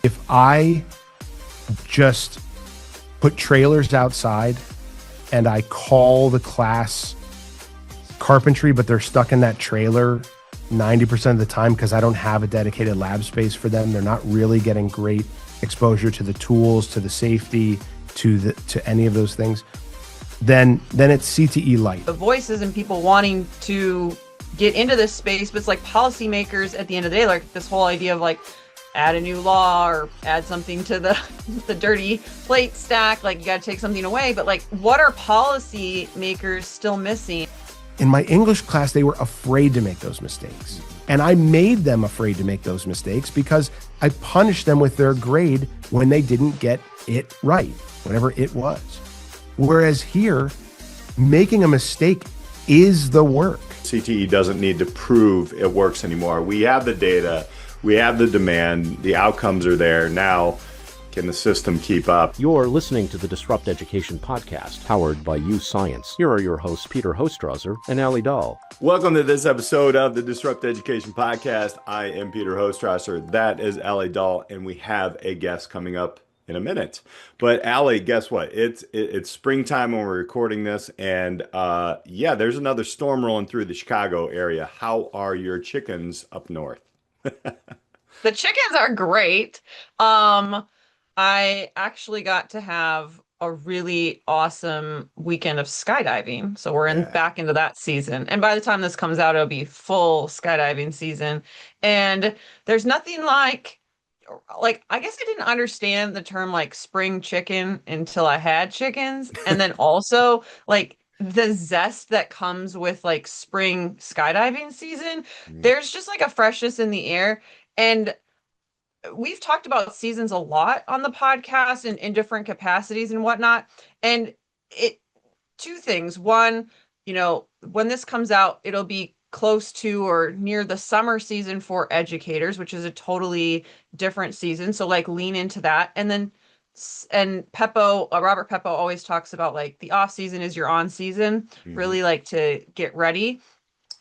If I just put trailers outside and I call the class carpentry, but they're stuck in that trailer 90% of the time because I don't have a dedicated lab space for them, they're not really getting great exposure to the tools, to the safety, to any of those things, then it's CTE light. The voices and people wanting to get into this space, but it's like policymakers at the end of the day, like this whole idea of like add a new law or add something to the dirty plate stack, like you got to take something away, but like what are policymakers still missing? In my English class, they were afraid to make those mistakes. And I made them afraid to make those mistakes because I punished them with their grade when they didn't get it right, whatever it was. Whereas here, making a mistake is the work. CTE doesn't need to prove it works anymore. We have the data, we have the demand, the outcomes are there. Now, can the system keep up? You're listening to the Disrupt Education podcast, powered by UScience. Here are your hosts, Peter Hostrawser and Alli Dahl. Welcome to this episode of the Disrupt Education podcast. I am Peter Hostrawser. That is Alli Dahl, and we have a guest coming up in a minute. But Alli, guess what? It's springtime when we're recording this, and there's another storm rolling through the Chicago area. How are your chickens up north? The chickens are great. I actually got to have a really awesome weekend of skydiving. So we're back into that season. And by the time this comes out, it'll be full skydiving season. And there's nothing like, I guess I didn't understand the term like spring chicken until I had chickens. And then also like the zest that comes with like spring skydiving season, there's just like a freshness in the air. And we've talked about seasons a lot on the podcast and in different capacities and whatnot. And two things. One, when this comes out, it'll be close to or near the summer season for educators, which is a totally different season. So like lean into that. And then, Robert Peppo always talks about like the off season is your on season, really like to get ready.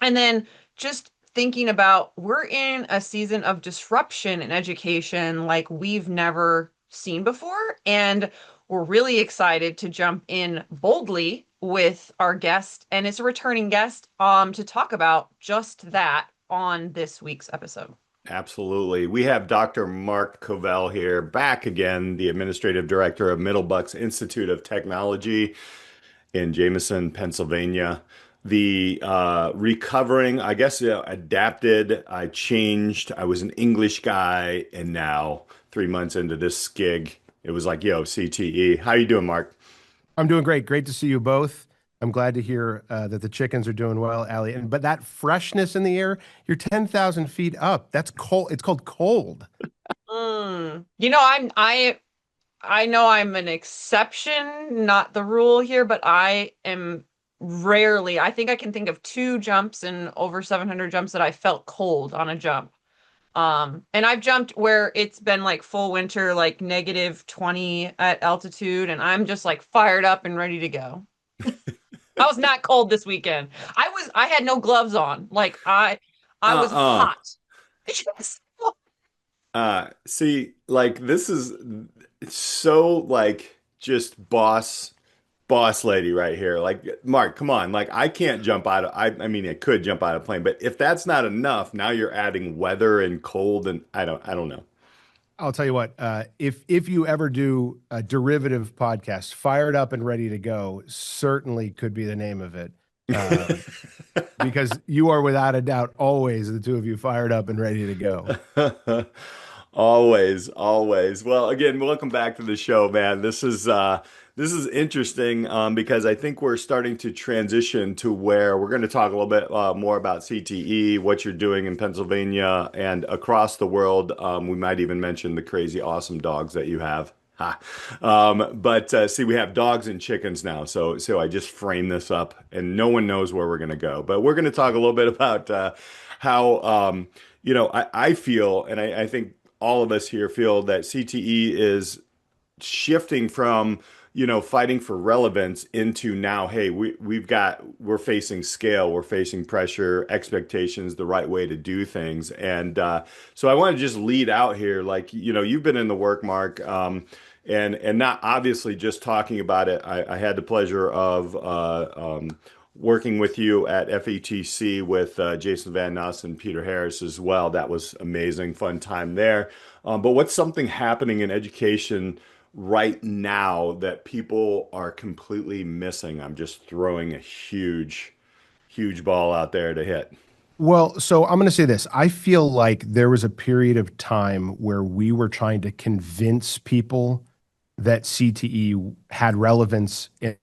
And then just thinking about we're in a season of disruption in education like we've never seen before. And we're really excited to jump in boldly with our guest. And it's a returning guest to talk about just that on this week's episode. Absolutely. We have Dr. Mark Covelle here, back again, the Administrative Director of Middlebuck's Institute of Technology in Jameson, Pennsylvania. The recovering, I guess, adapted, I changed. I was an English guy, and now 3 months into this gig, it was like, CTE. How you doing, Mark? I'm doing great. Great to see you both. I'm glad to hear that the chickens are doing well, Alli. But that freshness in the air, you're 10,000 feet up. That's cold. It's called cold. I know I'm an exception, not the rule here, but I am rarely, I think I can think of 2 jumps and over 700 jumps that I felt cold on a jump. And I've jumped where it's been like full winter, like -20 at altitude, and I'm just like fired up and ready to go. I was not cold this weekend. I had no gloves on. Like I was hot. See, like this is so like just boss lady right here. Like, Mark, come on. Like, I can't jump out of, I mean, I could jump out of a plane, but if that's not enough, now you're adding weather and cold, and I don't know. I'll tell you what, if you ever do a derivative podcast, Fired Up and Ready to Go certainly could be the name of it. Because you are without a doubt always the two of you fired up and ready to go. Always. Well, again, welcome back to the show, man. This is interesting because I think we're starting to transition to where we're going to talk a little bit more about CTE, what you're doing in Pennsylvania and across the world. We might even mention the crazy, awesome dogs that you have. See, we have dogs and chickens now. So I just framed this up and no one knows where we're going to go. But we're going to talk a little bit about how, I feel, and I think all of us here feel that CTE is shifting from fighting for relevance into now, hey, we're facing scale, we're facing pressure, expectations, the right way to do things. And so I want to just lead out here, like, you've been in the work, Mark, and not obviously just talking about it. I had the pleasure of working with you at FETC with Jason Van Nuss and Peter Harris as well. That was amazing, fun time there. But what's something happening in education right now that people are completely missing? I'm just throwing a huge, huge ball out there to hit. Well, so I'm going to say this. I feel like there was a period of time where we were trying to convince people that CTE had relevance in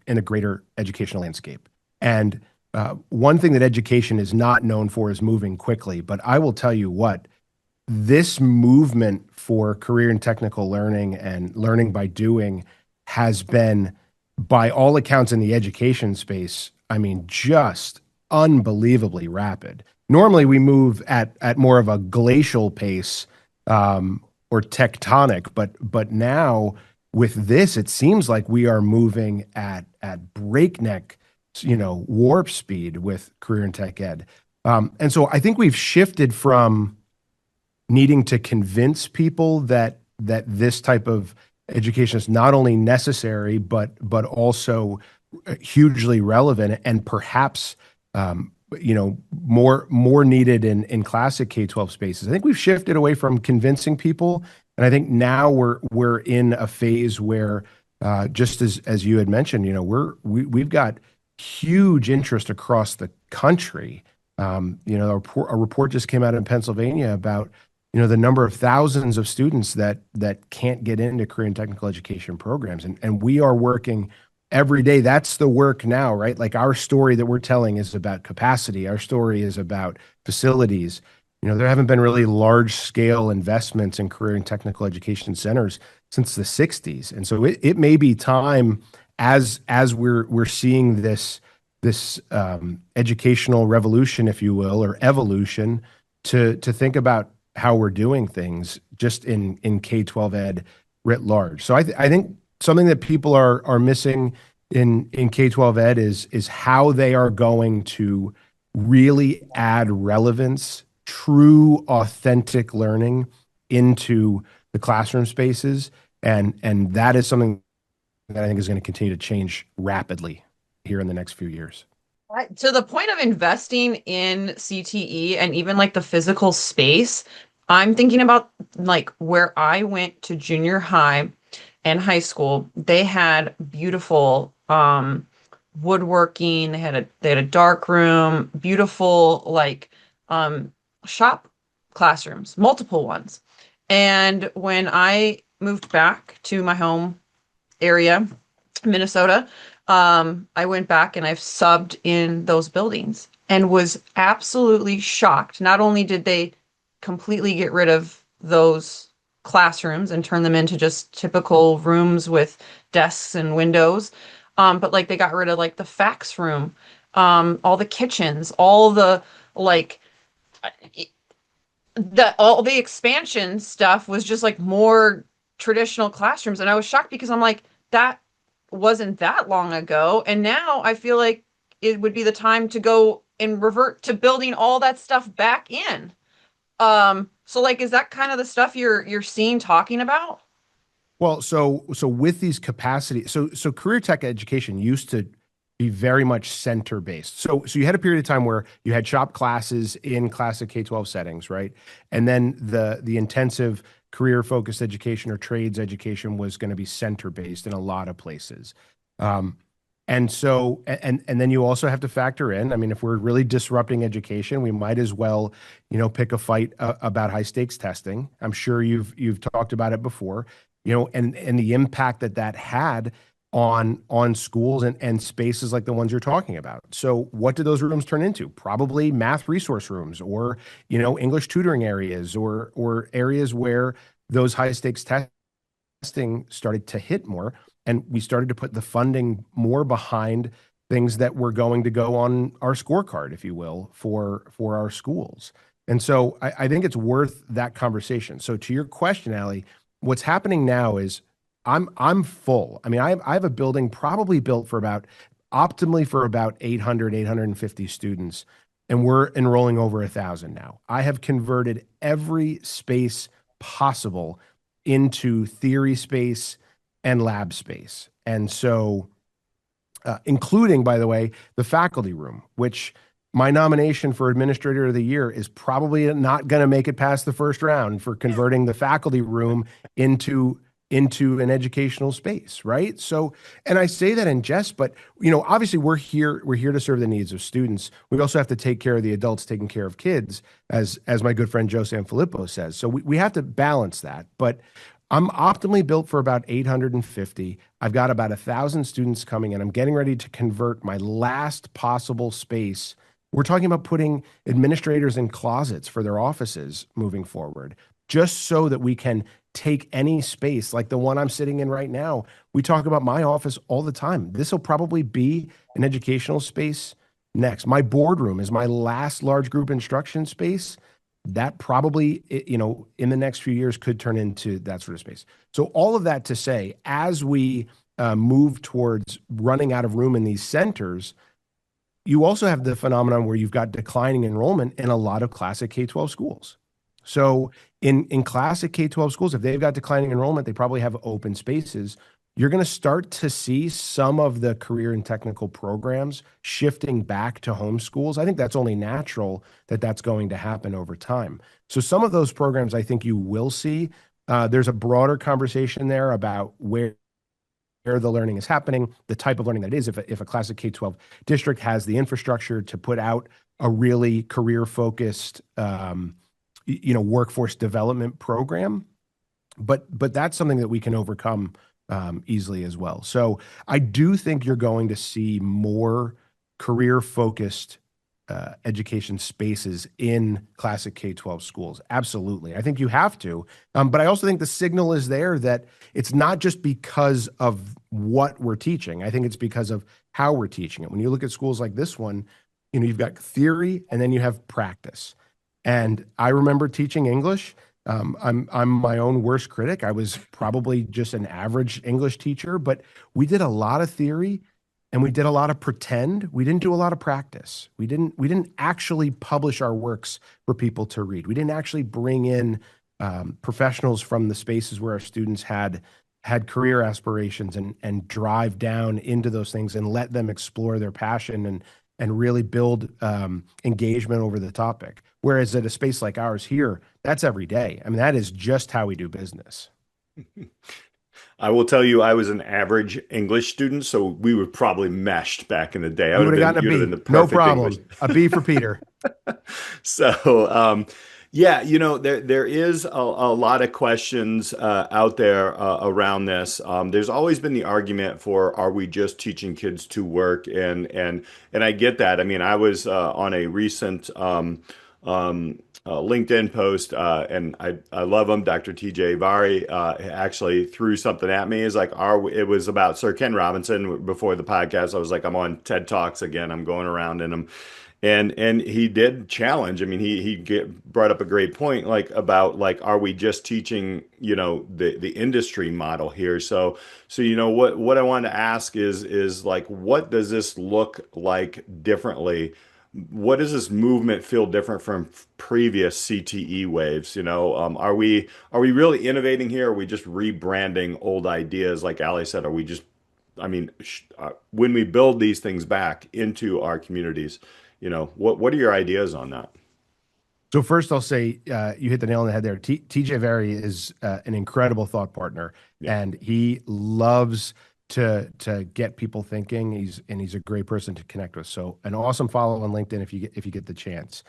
a greater educational landscape. And one thing that education is not known for is moving quickly. But I will tell you what, this movement for career and technical learning and learning by doing has been, by all accounts in the education space, I mean, just unbelievably rapid. Normally we move at more of a glacial pace or tectonic, but now with this, it seems like we are moving at breakneck, warp speed with career and tech ed. And so I think we've shifted from needing to convince people that this type of education is not only necessary but also hugely relevant and perhaps more needed in classic K-12 spaces. I think we've shifted away from convincing people, and I think now we're in a phase where just as you had mentioned, we've got huge interest across the country. A report just came out in Pennsylvania about the number of thousands of students that can't get into career and technical education programs. And we are working every day. That's the work now, right? Like our story that we're telling is about capacity. Our story is about facilities. There haven't been really large scale investments in career and technical education centers since the 60s. And so it may be time as we're seeing this educational revolution, if you will, or evolution, to think about how we're doing things just in K-12 ed writ large. So I think something that people are missing in K-12 ed is how they are going to really add relevance, true, authentic learning into the classroom spaces. And that is something that I think is going to continue to change rapidly here in the next few years. To the point of investing in CTE and even like the physical space, I'm thinking about like where I went to junior high and high school. They had beautiful woodworking. They had a dark room, beautiful like shop classrooms, multiple ones. And when I moved back to my home area, Minnesota, I went back and I've subbed in those buildings and was absolutely shocked. Not only did they completely get rid of those classrooms and turn them into just typical rooms with desks and windows, but like they got rid of like the fax room, all the kitchens, all the like all the expansion stuff was just like more traditional classrooms. And I was shocked because I'm like, that wasn't that long ago. And now I feel like it would be the time to go and revert to building all that stuff back in. So like, is that kind of the stuff you're seeing talking about? Well, so with these capacity, so career tech education used to be very much center based. So you had a period of time where you had shop classes in classic K-12 settings, right? And then the intensive career focused education or trades education was going to be center based in a lot of places. And so, and then you also have to factor in, I mean, if we're really disrupting education, we might as well, pick a fight about high stakes testing. I'm sure you've talked about it before, and the impact that had on schools and spaces like the ones you're talking about. So what do those rooms turn into? Probably math resource rooms or, English tutoring areas or areas where those high stakes testing started to hit more. And we started to put the funding more behind things that were going to go on our scorecard, if you will, for our schools. And so I think it's worth that conversation. So to your question, Alli, what's happening now is I'm full. I mean, I have a building probably built for about optimally for about 850 students, and we're enrolling over 1,000 now. I have converted every space possible into theory space and lab space. And so, including, by the way, the faculty room, which my nomination for Administrator of the Year is probably not going to make it past the first round for converting the faculty room into an educational space, right? So, and I say that in jest, but obviously we're here to serve the needs of students. We also have to take care of the adults taking care of kids, as my good friend Joe Sanfilippo says. So we have to balance that. But I'm optimally built for about 850. I've got about 1,000 students coming in. I'm getting ready to convert my last possible space. We're talking about putting administrators in closets for their offices moving forward, just so that we can take any space like the one I'm sitting in right now. We talk about my office all the time. This will probably be an educational space next. My boardroom is my last large group instruction space. That probably, in the next few years could turn into that sort of space. So all of that to say, as we move towards running out of room in these centers, you also have the phenomenon where you've got declining enrollment in a lot of classic K-12 schools. So in classic K-12 schools, if they've got declining enrollment, they probably have open spaces. You're going to start to see some of the career and technical programs shifting back to home schools. I think that's only natural that that's going to happen over time. So some of those programs I think you will see. There's a broader conversation there about where the learning is happening, the type of learning that is. If a classic K-12 district has the infrastructure to put out a really career-focused workforce development program, but that's something that we can overcome easily as well. So I do think you're going to see more career-focused education spaces in classic K-12 schools. Absolutely. I think you have to. But I also think the signal is there that it's not just because of what we're teaching. I think it's because of how we're teaching it. When you look at schools like this one, you've got theory and then you have practice. And I remember teaching English. I'm my own worst critic. I was probably just an average English teacher, but we did a lot of theory and we did a lot of pretend. We didn't do a lot of practice. We didn't actually publish our works for people to read. We didn't actually bring in professionals from the spaces where our students had career aspirations and drive down into those things and let them explore their passion and really build engagement over the topic. Whereas at a space like ours here, that's every day. I mean, that is just how we do business. I will tell you, I was an average English student, so we were probably meshed back in the day. I would have gotten a B. No problem. English. A B for Peter. So, there is a lot of questions out there around this. There's always been the argument for, are we just teaching kids to work? And I get that. I mean, I was on a recent LinkedIn post, and I love him. Dr. TJ Vari actually threw something at me. It's like, it was about Sir Ken Robinson before the podcast. I was like, I'm on TED Talks again. I'm going around in them. And he did challenge. I mean, he brought up a great point, about are we just teaching, the industry model here? So what I wanted to ask is what does this look like differently? What does this movement feel different from previous CTE waves? Are we really innovating here? Are we just rebranding old ideas? Like Alli said, are we just, when we build these things back into our communities, what are your ideas on that? So first I'll say, you hit the nail on the head there. TJ Vari is an incredible thought partner, and he loves to get people thinking. He's a great person to connect with. So an awesome follow on LinkedIn if you get the chance.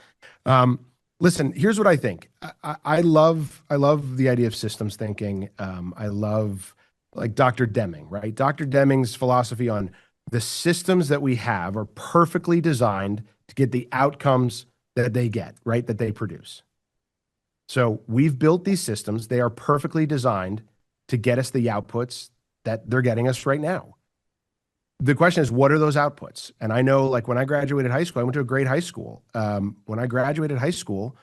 Listen, here's what I think. I love the idea of systems thinking. I love Dr. Deming, right? Dr. Deming's philosophy on the systems that we have are perfectly designed to get the outcomes that they get, right? That they produce. So we've built these systems. They are perfectly designed to get us the outputs that they're getting us right now. The question is, what are those outputs? And I know, when I graduated high school, I went to a great high school. When I graduated high school,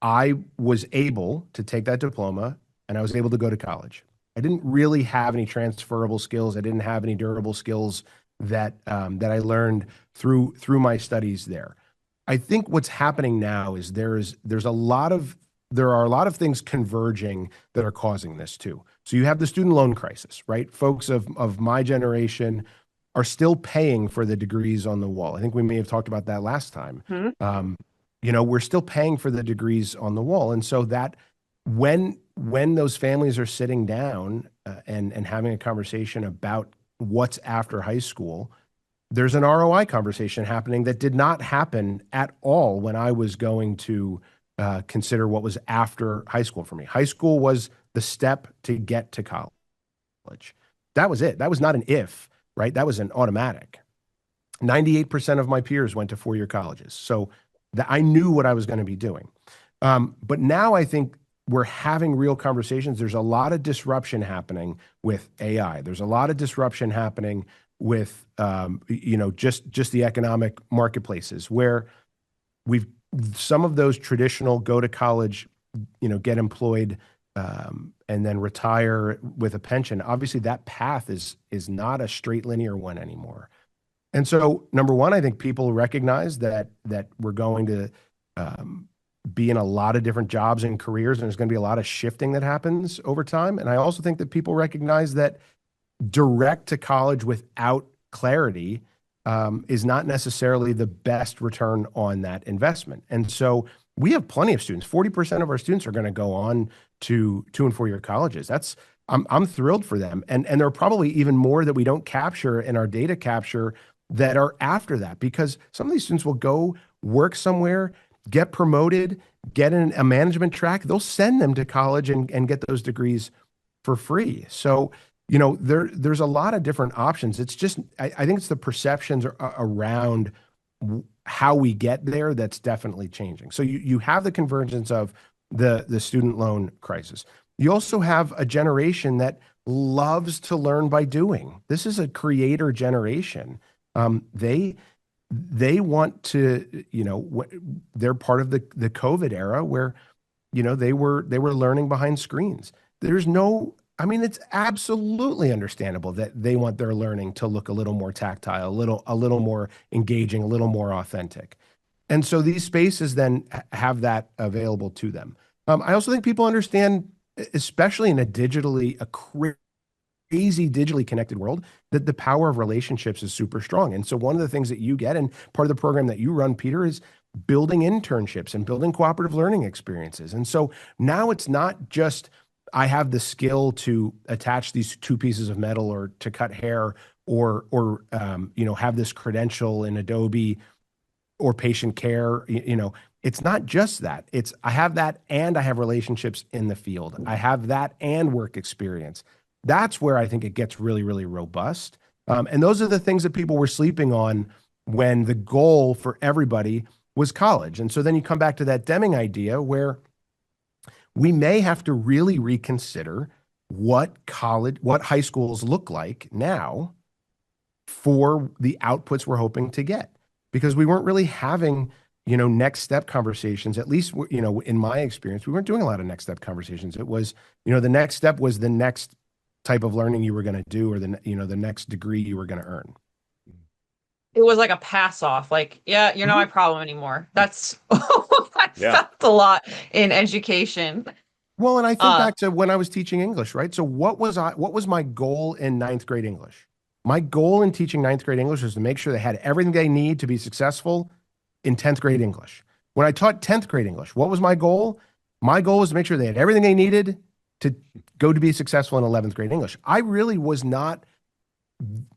I was able to take that diploma and I was able to go to college. I didn't really have any transferable skills. I didn't have any durable skills that that I learned through my studies there. I think what's happening now is there are a lot of things converging that are causing this too. So you have the student loan crisis, right? Folks of my generation are still paying for the degrees on the wall. I think we may have talked about that last time. We're still paying for the degrees on the wall, and so that when those families are sitting down and having a conversation about what's after high school, there's an ROI conversation happening that did not happen at all when I was going to consider what was after high school for me. High school was the step to get to college. That was it. That was not an if, right? That was an automatic. 98% of my peers went to four-year colleges. So I knew what I was going to be doing. But now I think we're having real conversations. There's a lot of disruption happening with AI. There's a lot of disruption happening with, just the economic marketplaces where some of those traditional go to college, get employed, and then retire with a pension. Obviously that path is not a straight linear one anymore. And so number one, I think people recognize that we're going to be in a lot of different jobs and careers, and there's going to be a lot of shifting that happens over time. And I also think that people recognize that direct to college without clarity is not necessarily the best return on that investment. And so we have plenty of students. 40% of our students are going to go on to 2 and 4 year colleges. I'm thrilled for them. And there are probably even more that we don't capture in our data capture that are after that, because some of these students will go work somewhere, get promoted, get in a management track. They'll send them to college and get those degrees for free. So, there's a lot of different options. It's just, I think it's the perceptions around how we get there that's definitely changing. So you have the convergence of the student loan crisis. You also have a generation that loves to learn by doing. This is a creator generation. They want to, they're part of the COVID era where, they were learning behind screens. It's absolutely understandable that they want their learning to look a little more tactile, a little more engaging, a little more authentic. And so these spaces then have that available to them. I also think people understand, especially in a crazy digitally connected world, that the power of relationships is super strong. And so one of the things that you get, and part of the program that you run, Peter, is building internships and building cooperative learning experiences. And so now it's not just, I have the skill to attach these 2 pieces of metal or to cut hair or have this credential in Adobe or patient care. It's not just that. It's, I have that and I have relationships in the field. I have that and work experience. That's where I think it gets really, really robust. And those are the things that people were sleeping on when the goal for everybody was college. And so then you come back to that Deming idea where we may have to really reconsider what high schools look like now for the outputs we're hoping to get, because we weren't really having, next step conversations. At least, in my experience, we weren't doing a lot of next step conversations. It was, the next step was the next type of learning you were going to do, or the next degree you were going to earn. It was like a pass off, like, yeah, you're not my problem anymore. That's I felt a lot in education. Well, and I think back to when I was teaching English, right? So what was my goal in 9th grade English? My goal in teaching 9th grade English was to make sure they had everything they need to be successful in 10th grade English. When I taught 10th grade English, what was my goal? My goal was to make sure they had everything they needed to go to be successful in 11th grade English. I really was not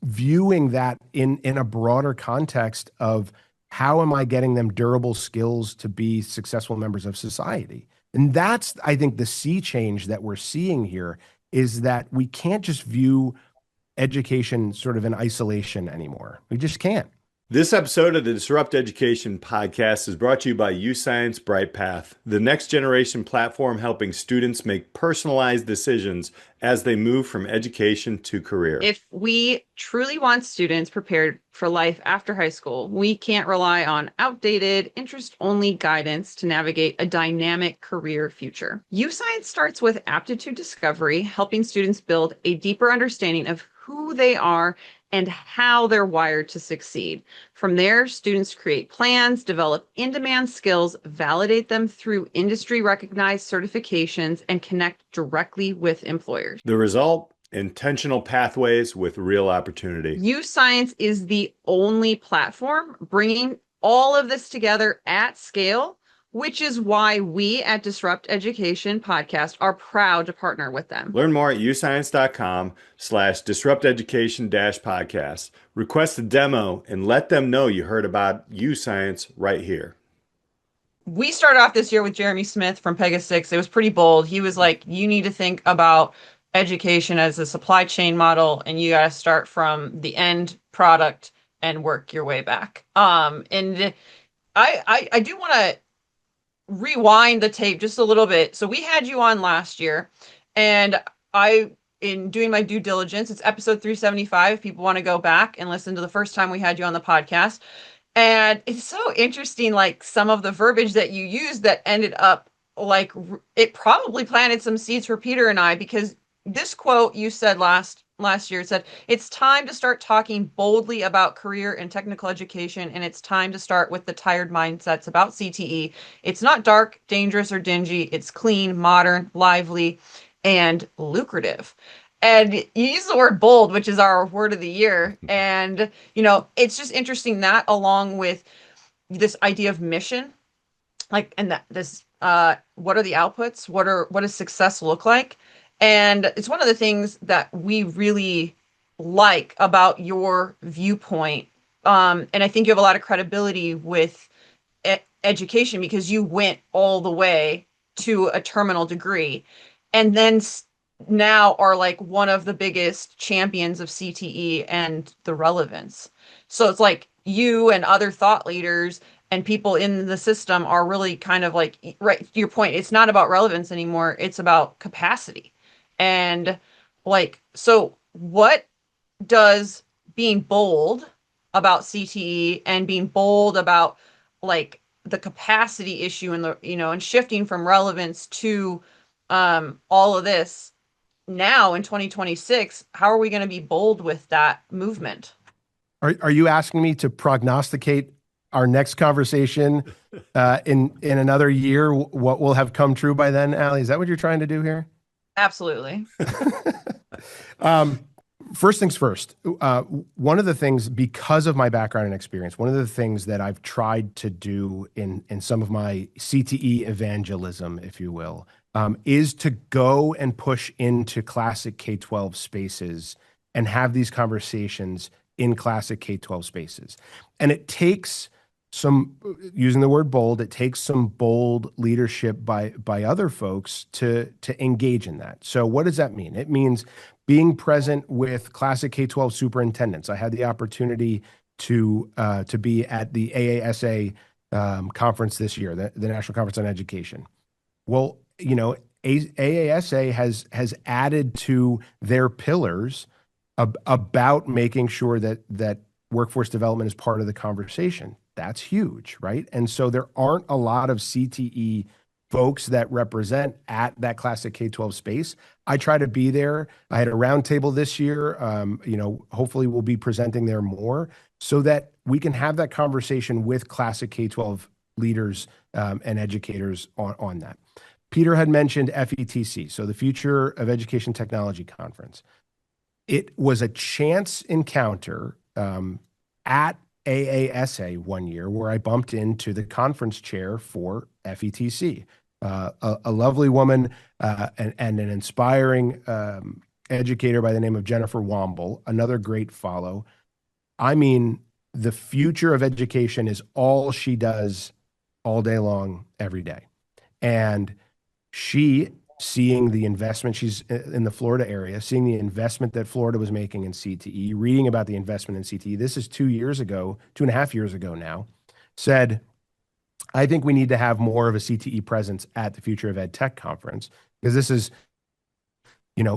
viewing that in a broader context of how am I getting them durable skills to be successful members of society. And that's, I think, the sea change that we're seeing here, is that we can't just view education sort of in isolation anymore. We just can't. This episode of the Disrupt Education podcast is brought to you by UScience BrightPath, the next generation platform helping students make personalized decisions as they move from education to career. If we truly want students prepared for life after high school, we can't rely on outdated, interest-only guidance to navigate a dynamic career future. UScience starts with aptitude discovery, helping students build a deeper understanding of who they are and how they're wired to succeed. From there, students create plans, develop in-demand skills, validate them through industry-recognized certifications, and connect directly with employers. The result? Intentional pathways with real opportunity. UScience is the only platform bringing all of this together at scale, which is why we at Disrupt Education Podcast are proud to partner with them. Learn more at uscience.com/disrupteducation-podcast. Request a demo and let them know you heard about UScience right here. We started off this year with Jeremy Smith from Pegasus. It was pretty bold. He was like, you need to think about education as a supply chain model, and you got to start from the end product and work your way back. And I do want to rewind the tape just a little bit. So we had you on last year, and in doing my due diligence, it's episode 375. If people want to go back and listen to the first time we had you on the podcast. And it's so interesting, like some of the verbiage that you used that ended up like it probably planted some seeds for Peter and I, because this quote you said last year said, "It's time to start talking boldly about career and technical education, and it's time to start with the tired mindsets about CTE. It's not dark, dangerous, or dingy. It's clean, modern, lively, and lucrative." And you use the word bold, which is our word of the year. And, it's just interesting that along with this idea of mission, like, and that this, what are the outputs? What does success look like? And it's one of the things that we really like about your viewpoint. And I think you have a lot of credibility with education because you went all the way to a terminal degree and then now are like one of the biggest champions of CTE and the relevance. So it's like you and other thought leaders and people in the system are really kind of like, right to your point, it's not about relevance anymore. It's about capacity. And like, so what does being bold about CTE and being bold about like the capacity issue and the, and shifting from relevance to all of this now in 2026, how are we going to be bold with that movement? Are you asking me to prognosticate our next conversation in another year? What will have come true by then, Alli? Is that what you're trying to do here? Absolutely. First things first. One of the things, because of my background and experience, one of the things that I've tried to do in some of my CTE evangelism, if you will, is to go and push into classic K-12 spaces and have these conversations in classic K-12 spaces. And it takes some, using the word bold, it takes some bold leadership by other folks to engage in that. So what does that mean? It means being present with classic K-12 superintendents. I had the opportunity to be at the AASA conference this year, the National Conference on Education. Well, AASA has added to their pillars about making sure that workforce development is part of the conversation. That's huge, right? And so there aren't a lot of CTE folks that represent at that classic K-12 space. I try to be there. I had a roundtable this year. Hopefully we'll be presenting there more so that we can have that conversation with classic K-12 leaders and educators on that. Peter had mentioned FETC, so the Future of Education Technology Conference. It was a chance encounter at AASA one year where I bumped into the conference chair for FETC, a lovely woman and an inspiring educator by the name of Jennifer Womble, another great follow. I mean, the future of education is all she does all day long, every day. And she seeing the investment. She's in the Florida area, seeing the investment that Florida was making in CTE, reading about the investment in CTE. This is 2.5 years ago now, said, I think we need to have more of a CTE presence at the Future of Ed Tech conference, because this is,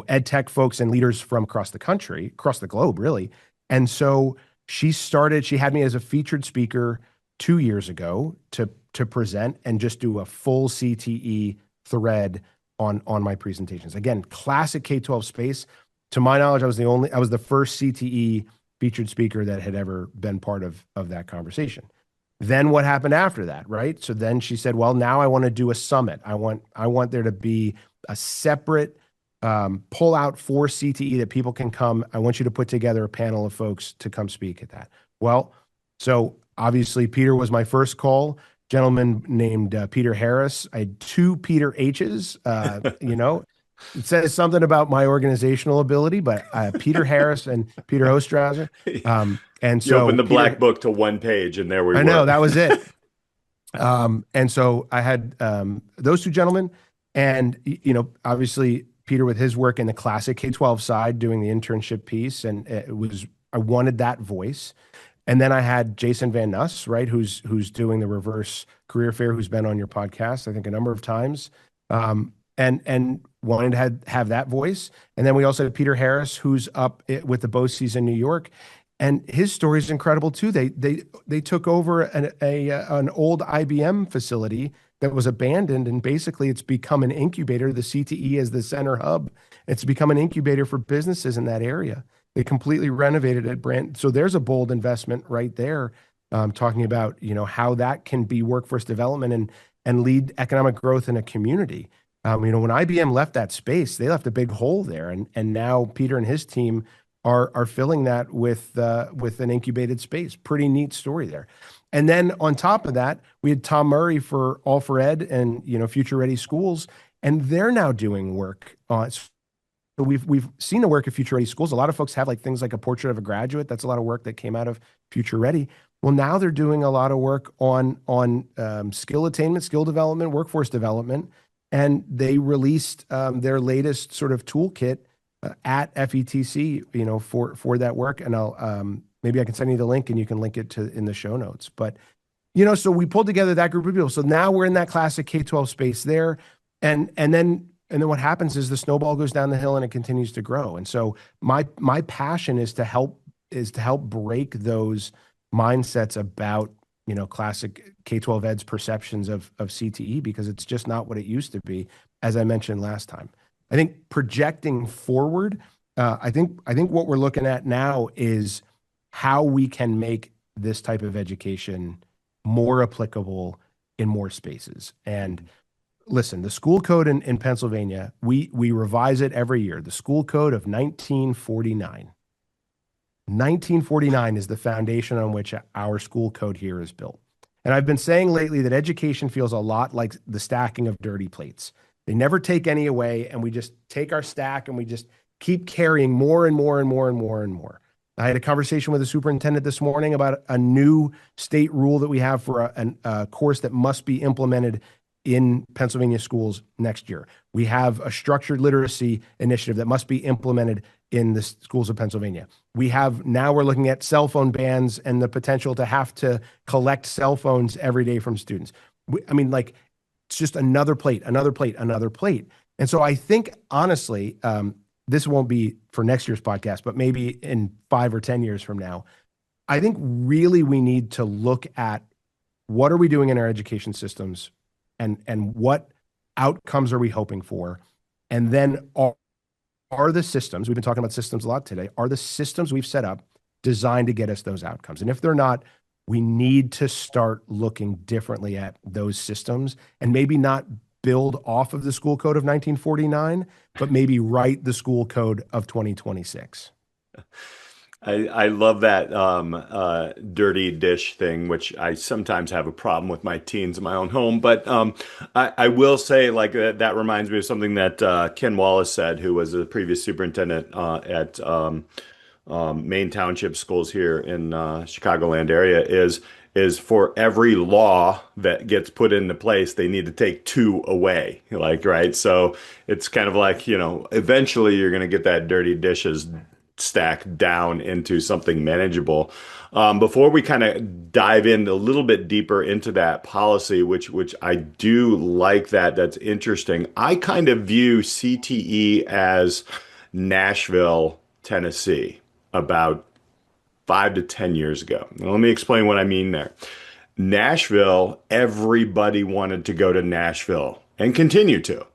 ed tech folks and leaders from across the country, across the globe, really. And so she had me as a featured speaker 2 years ago to present and just do a full CTE thread on my presentations. Again, classic K-12 space. To my knowledge, I was the first CTE featured speaker that had ever been part of that conversation. Then what happened after that, right? So then she said, well, now I want to do a summit. I want there to be a separate pull out for CTE that people can come. I want you to put together a panel of folks to come speak at that. Well, so obviously Peter was my first call. Gentleman named Peter Harris. I had 2 Peter H's. It says something about my organizational ability, but Peter Harris and Peter Hostrawser. And so you opened the black book to 1 page, and there we were. I know, that was it. And so I had those 2 gentlemen, and obviously Peter with his work in the classic K-12 side, doing the internship piece, and I wanted that voice. And then I had Jason Van Nuss, right, who's doing the reverse career fair, who's been on your podcast, I think, a number of times, and wanted to have that voice. And then we also had Peter Harris, who's up with the BOCES in New York, and his story is incredible too. They took over an old IBM facility that was abandoned, and basically it's become an incubator. The CTE is the center hub. It's become an incubator for businesses in that area. They completely renovated it, so there's a bold investment right there, talking about how that can be workforce development and lead economic growth in a community. When IBM left that space, they left a big hole there, and now Peter and his team are filling that with an incubated space. Pretty neat story there. And then on top of that, we had Tom Murray for All for Ed and Future Ready Schools, and they're now doing work on. So we've seen the work of Future Ready Schools. A lot of folks have things like a portrait of a graduate. That's a lot of work that came out of Future Ready. Well, now they're doing a lot of work on skill attainment, skill development, workforce development, and they released their latest sort of toolkit at FETC, for that work. And I'll maybe I can send you the link and you can link it in the show notes. But so we pulled together that group of people. So now we're in that classic K-12 space there, and then what happens is the snowball goes down the hill and it continues to grow. And so my passion is to help break those mindsets about classic K-12 ed's perceptions of CTE, because it's just not what it used to be, as I mentioned last time. I think projecting forward, I think what we're looking at now is how we can make this type of education more applicable in more spaces. And listen, the school code in Pennsylvania, we revise it every year. The school code of 1949. 1949 is the foundation on which our school code here is built. And I've been saying lately that education feels a lot like the stacking of dirty plates. They never take any away, and we just take our stack and we just keep carrying more and more and more and more and more. I had a conversation with the superintendent this morning about a new state rule that we have for a course that must be implemented in Pennsylvania schools next year. We have a structured literacy initiative that must be implemented in the schools of Pennsylvania. Now we're looking at cell phone bans and the potential to have to collect cell phones every day from students. It's just another plate, another plate, another plate. And so I think, honestly, this won't be for next year's podcast, but maybe in 5 or 10 years from now, I think really we need to look at what are we doing in our education systems, and what outcomes are we hoping for? And then are the systems, we've been talking about systems a lot today, are the systems we've set up designed to get us those outcomes? And if they're not, we need to start looking differently at those systems, and maybe not build off of the school code of 1949, but maybe write the school code of 2026. I love that dirty dish thing, which I sometimes have a problem with my teens in my own home. But I will say, that reminds me of something that Ken Wallace said, who was the previous superintendent at main township schools here in Chicagoland area is for every law that gets put into place, they need to take two away. Like, right? So it's kind of like, eventually you're going to get that dirty dishes stack down into something manageable. Before we kind of dive in a little bit deeper into that policy, which I do like that's interesting. I kind of view CTE as Nashville, Tennessee, about 5 to 10 years ago. Now, let me explain what I mean there. Nashville, everybody wanted to go to Nashville and continue to.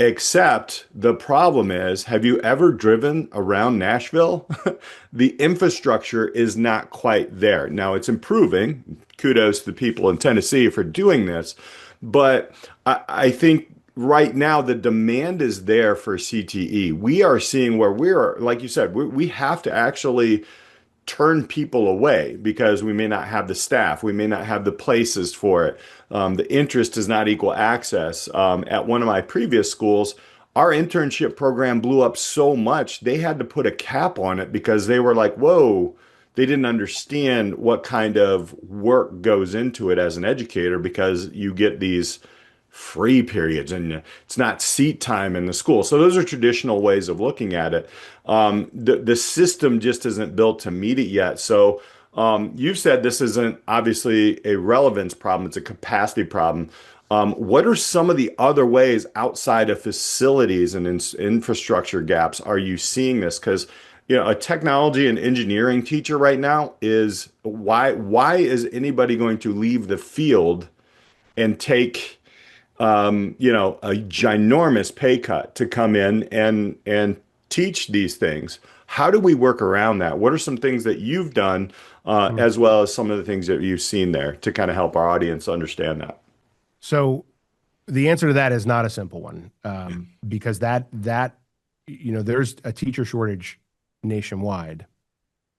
Except the problem is, have you ever driven around Nashville? The infrastructure is not quite there. Now it's improving. Kudos to the people in Tennessee for doing this. But I think right now the demand is there for CTE. We are seeing where like you said, we have to actually turn people away because we may not have the staff, we may not have the places for it. The interest does not equal access. At one of my previous schools, our internship program blew up so much, they had to put a cap on it because they were like, whoa, they didn't understand what kind of work goes into it as an educator because you get these free periods and it's not seat time in the school. So those are traditional ways of looking at it. The system just isn't built to meet it yet. So you've said this isn't obviously a relevance problem, it's a capacity problem. What are some of the other ways outside of facilities and infrastructure gaps are you seeing this? Because a technology and engineering teacher right now is why is anybody going to leave the field and take a ginormous pay cut to come in and teach these things? How do we work around that? What are some things that you've done, as well as some of the things that you've seen there to kind of help our audience understand that? So the answer to that is not a simple one, because there's a teacher shortage nationwide.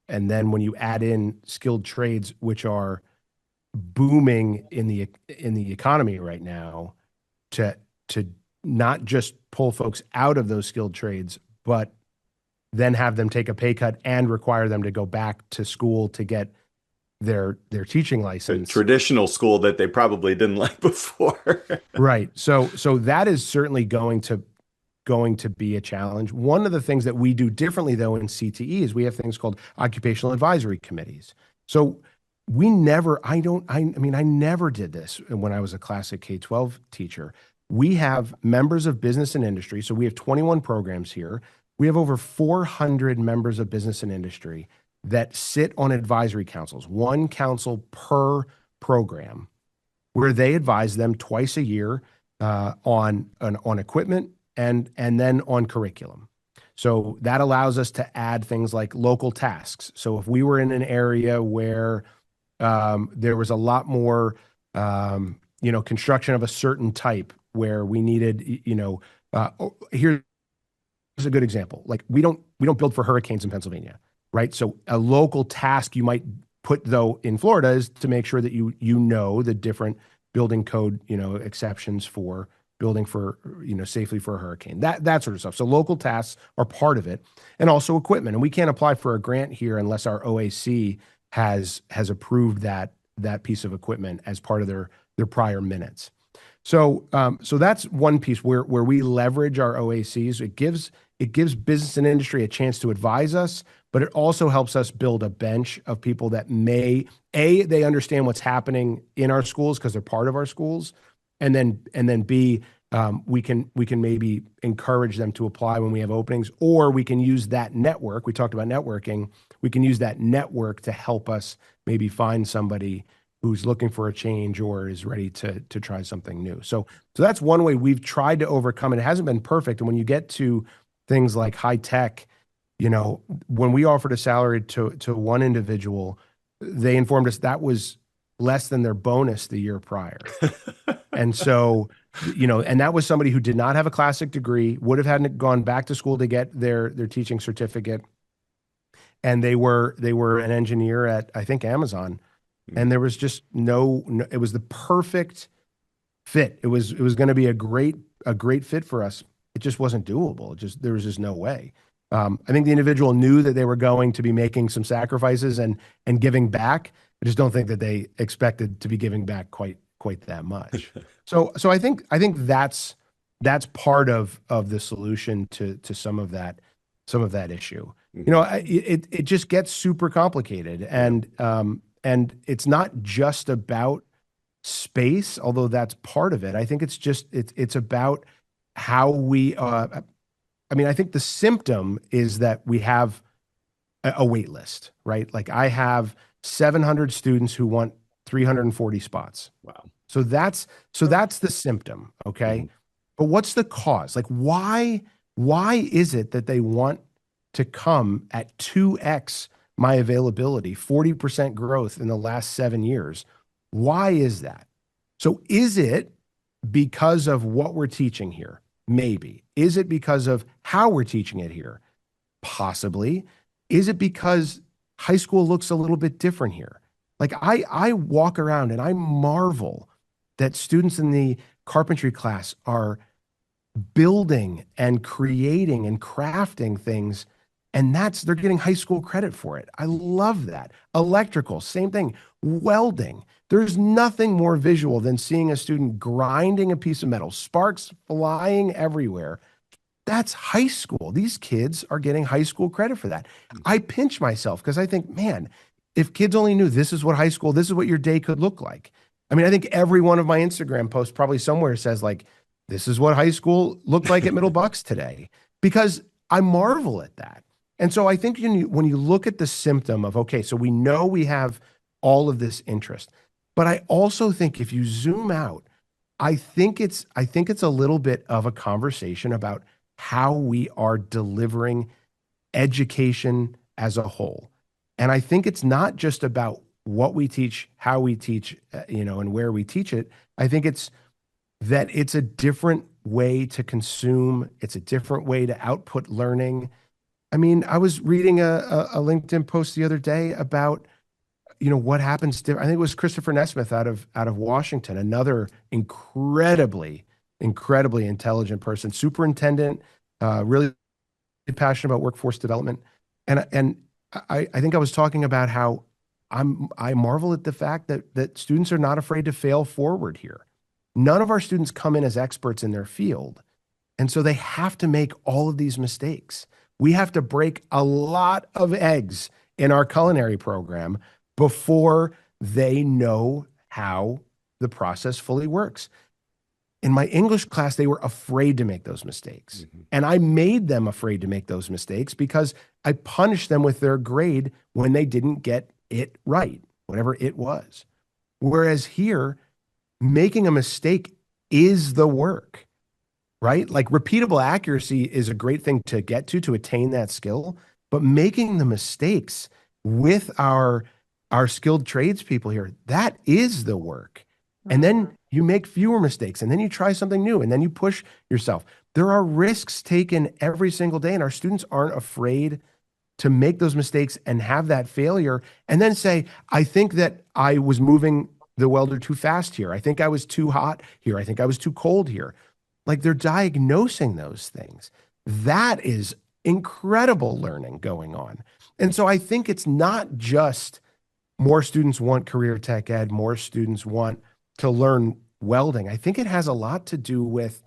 And then when you add in skilled trades, which are booming in the economy right now, to not just pull folks out of those skilled trades, but then have them take a pay cut and require them to go back to school to get their teaching license. A traditional school that they probably didn't like before. Right. So that is certainly going to be a challenge. One of the things that we do differently though in CTE is we have things called occupational advisory committees. So I never did this when I was a classic K-12 teacher. We have members of business and industry. So we have 21 programs here. We have over 400 members of business and industry that sit on advisory councils, one council per program, where they advise them twice a year on equipment and then on curriculum. So that allows us to add things like local tasks. So if we were in an area where there was a lot more, construction of a certain type where we needed, here's a good example. Like we don't build for hurricanes in Pennsylvania, right? So a local task you might put though in Florida is to make sure that you know the different building code, exceptions for building for, safely for a hurricane, that sort of stuff. So local tasks are part of it, and also equipment. And we can't apply for a grant here unless our OAC has approved that piece of equipment as part of their prior minutes. So that's one piece where we leverage our OACs. It gives business and industry a chance to advise us, but it also helps us build a bench of people that they understand what's happening in our schools because they're part of our schools, and then B, we can maybe encourage them to apply when we have openings, or we can use that network. We talked about networking. We can use that network to help us maybe find somebody who's looking for a change or is ready to try something new. So that's one way we've tried to overcome it. It hasn't been perfect. And when you get to things like high tech, when we offered a salary to one individual, they informed us that was less than their bonus the year prior. And so, and that was somebody who did not have a classic degree, would have had gone back to school to get their teaching certificate. And they were an engineer at, I think, Amazon. And there was just it was the perfect fit. It was going to be a great fit for us. It just wasn't doable. There was just no way. I think the individual knew that they were going to be making some sacrifices and giving back. I just don't think that they expected to be giving back quite that much. So I think that's part of the solution to some of that issue. You know, it just gets super complicated, and it's not just about space, although that's part of it. I think it's about how we. I mean, I think the symptom is that we have a wait list, right? Like I have 700 students who want 340 spots. Wow. So that's the symptom, okay? But what's the cause? Like why is it that they want to come at 2x my availability, 40% growth in the last 7 years? Why is that? So is it because of what we're teaching here? Maybe. Is it because of how we're teaching it here? Possibly. Is it because high school looks a little bit different here? Like I walk around and I marvel that students in the carpentry class are building and creating and crafting things, and they're getting high school credit for it. I love that. Electrical, same thing. Welding. There's nothing more visual than seeing a student grinding a piece of metal, sparks flying everywhere. That's high school. These kids are getting high school credit for that. I pinch myself because I think, man, if kids only knew this is what high school, this is what your day could look like. I mean, I think every one of my Instagram posts probably somewhere says like, this is what high school looked like at Middle Bucks today, because I marvel at that. And so I think when you look at the symptom of, okay, so we know we have all of this interest, but I also think if you zoom out, I think it's a little bit of a conversation about how we are delivering education as a whole. And I think it's not just about what we teach, how we teach, and where we teach it. I think it's that it's a different way to consume. It's a different way to output learning. I mean, I was reading a LinkedIn post the other day about, what happens to, I think it was Christopher Nesmith out of Washington, another incredibly intelligent person, superintendent, really passionate about workforce development. And I think I was talking about how I marvel at the fact that students are not afraid to fail forward here. None of our students come in as experts in their field. And so they have to make all of these mistakes. We have to break a lot of eggs in our culinary program before they know how the process fully works. In my English class, they were afraid to make those mistakes. And I made them afraid to make those mistakes because I punished them with their grade when they didn't get it right, whatever it was. Whereas here, making a mistake is the work, right? Like repeatable accuracy is a great thing to get to attain that skill, but making the mistakes with our skilled tradespeople here, that is the work. And then you make fewer mistakes, and then you try something new, and then you push yourself. There are risks taken every single day, and our students aren't afraid to make those mistakes and have that failure and then say, I think that I was moving the welder too fast here. I think I was too hot here. I think I was too cold here. Like they're diagnosing those things. That is incredible learning going on. And so I think it's not just more students want career tech ed, more students want to learn welding. I think it has a lot to do with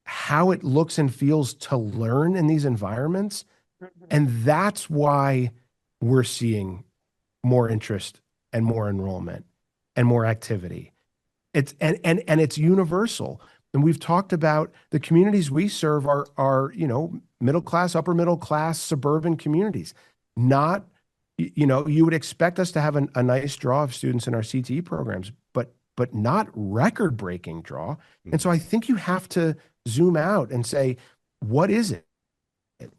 how it looks and feels to learn in these environments. And that's why we're seeing more interest and more enrollment and more activity. It's and it's universal. And we've talked about the communities we serve are middle class, upper middle class, suburban communities. Not, you would expect us to have a nice draw of students in our CTE programs, but not record-breaking draw. And so I think you have to zoom out and say, what is it?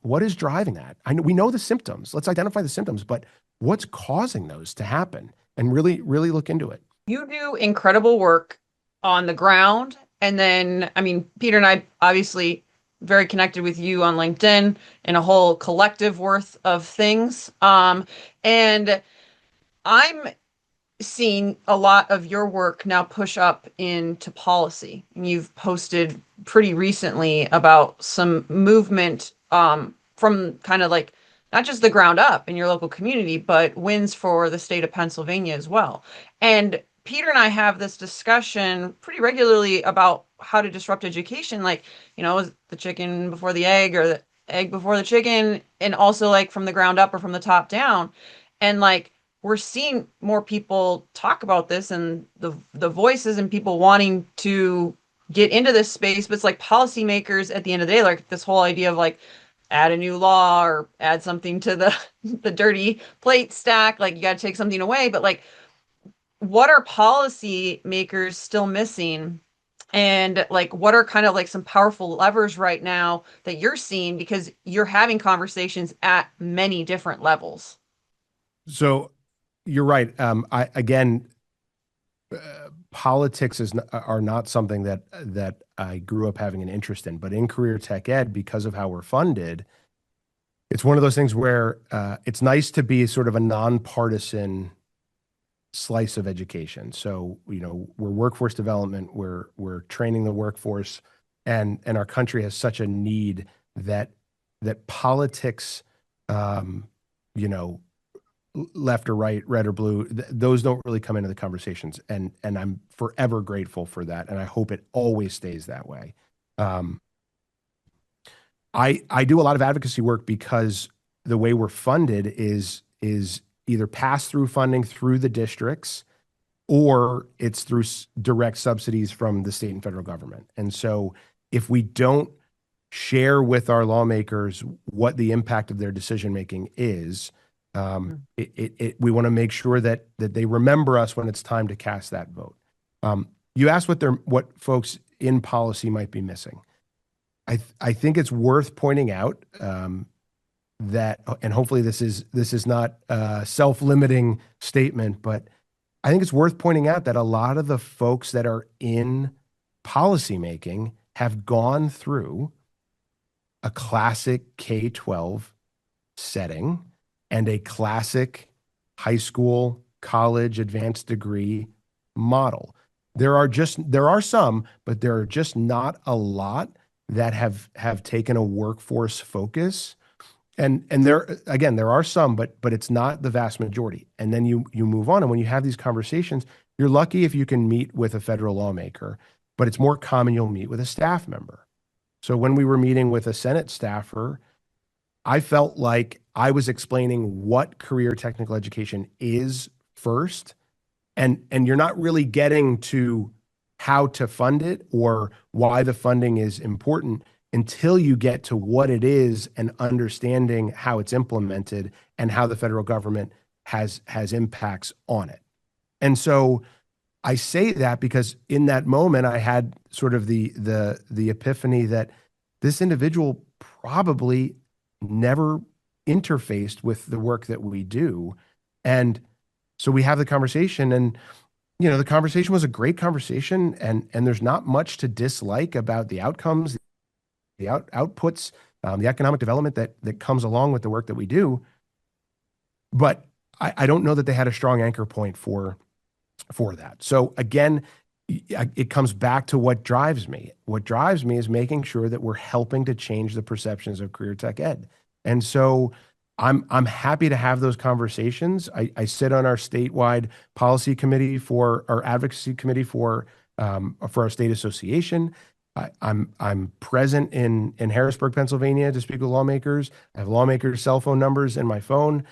What is driving that? We know the symptoms. Let's identify the symptoms, but what's causing those to happen? And really, really look into it. You do incredible work on the ground. And then, I mean, Peter and I obviously very connected with you on LinkedIn and a whole collective worth of things. And I'm seeing a lot of your work now push up into policy. And you've posted pretty recently about some movement from kind of like not just the ground up in your local community, but wins for the state of Pennsylvania as well. And Peter and I have this discussion pretty regularly about how to disrupt education. Like, is the chicken before the egg or the egg before the chicken? And also like from the ground up or from the top down. And like, we're seeing more people talk about this and the voices and people wanting to get into this space, but it's like policymakers at the end of the day, like this whole idea of like add a new law or add something to the the dirty plate stack, like you got to take something away, but like what are policy makers still missing? And like what are kind of like some powerful levers right now that you're seeing because you're having conversations at many different levels? So you're right. I again, politics are not something that I grew up having an interest in, but in career tech ed, because of how we're funded, it's one of those things where it's nice to be sort of a nonpartisan slice of education. So, we're workforce development, we're training the workforce, and our country has such a need that politics, you know, left or right, red or blue, those don't really come into the conversations. And I'm forever grateful for that. And I hope it always stays that way. I do a lot of advocacy work because the way we're funded is either pass through funding through the districts or it's through direct subsidies from the state and federal government. And so if we don't share with our lawmakers what the impact of their decision making is, we want to make sure that they remember us when it's time to cast that vote. You asked what folks in policy might be missing. I think it's worth pointing out that, and hopefully this is not a self-limiting statement, but I think it's worth pointing out that a lot of the folks that are in policymaking have gone through a classic K-12 setting and a classic high school, college, advanced degree model. There are some, but there are just not a lot that have taken a workforce focus. And there are some, but it's not the vast majority. And then you move on, and when you have these conversations, you're lucky if you can meet with a federal lawmaker, but it's more common you'll meet with a staff member. So when we were meeting with a Senate staffer, I felt like I was explaining what career technical education is first, and you're not really getting to how to fund it or why the funding is important until you get to what it is and understanding how it's implemented and how the federal government has impacts on it. And so I say that because in that moment I had sort of the epiphany that this individual probably never interfaced with the work that we do. And so we have the conversation, and the conversation was a great conversation, and there's not much to dislike about the outcomes, the outputs, the economic development that comes along with the work that we do. But I don't know that they had a strong anchor point for that. So again, it comes back to what drives me. What drives me is making sure that we're helping to change the perceptions of career tech ed. And so I'm happy to have those conversations. I sit on our statewide policy committee for our advocacy committee for our state association. I'm present in Harrisburg, Pennsylvania to speak with lawmakers. I have lawmakers' cell phone numbers in my phone.